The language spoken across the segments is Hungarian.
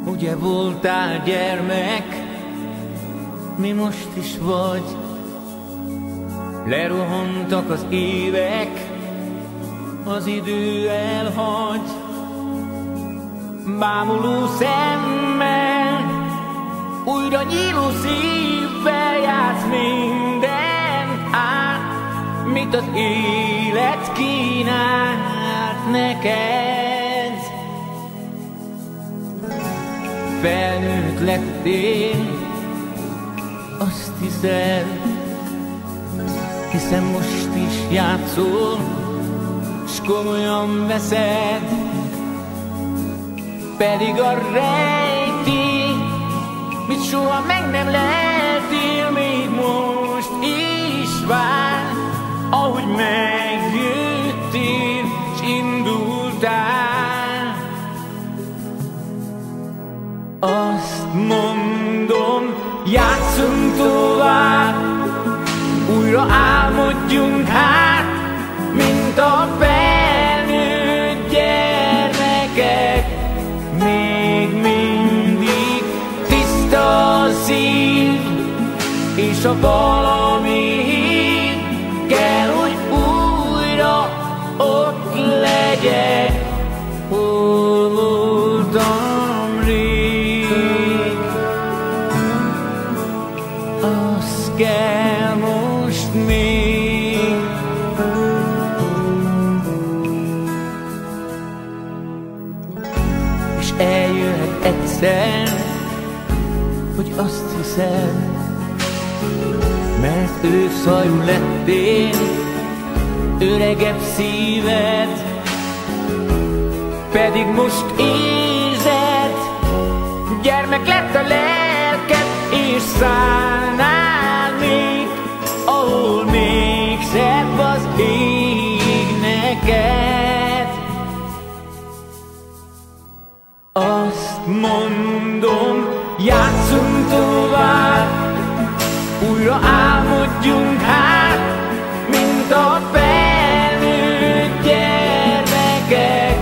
Ugye voltál gyermek, mi most is vagy. Lerohantak az évek, az idő elhagy. Bámuló szemmel, újra nyíló szívvel játsz mindent át, mit az élet kínált neked. Felnőtt lettél, azt hiszed, hiszen most is játszol, s komolyan veszed. Pedig a rejti, mit soha meg nem leltél, még most is vár, ahogy megjöttél, s indultál. Azt mondom, játszunk tovább, újra álmodjunk hát, mint a felnőtt gyermekek. Még mindig tiszta a szív, és a valami hív kell, hogy újra ott legyek, hol voltam rég. Az kell most még, és eljöhet egyszer, hogy azt hiszed, mert őshajú lettél, öregebb szíved, pedig most érzed, gyermek lett a lelked, és szállnál még, ahol még szebb az ég neked. Azt mondom, játszunk tovább, újra álmodjunk hát, mint a felnőtt gyermekek.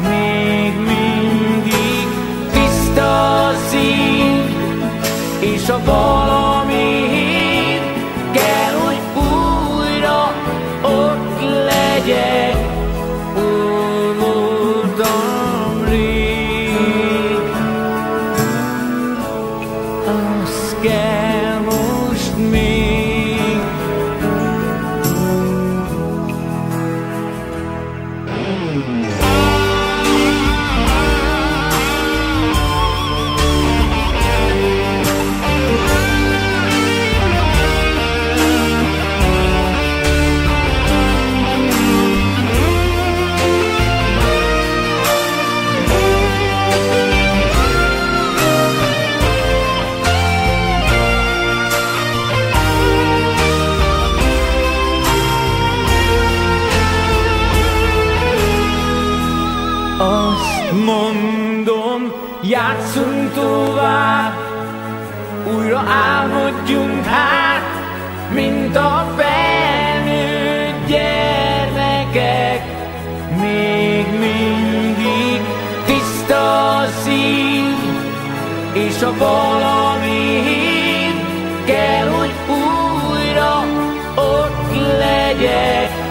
Még mindig tiszta a szív, és a valami hív kell, hogy újra ott legyek, hol voltam rég. Az kell most még. Azt mondom, játszunk tovább, újra álmodjunk hát, mint a felnőtt gyermekek. Még mindig tiszta a szív, és a valami hív kell, hogy újra ott legyek.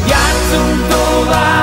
Játszunk tovább,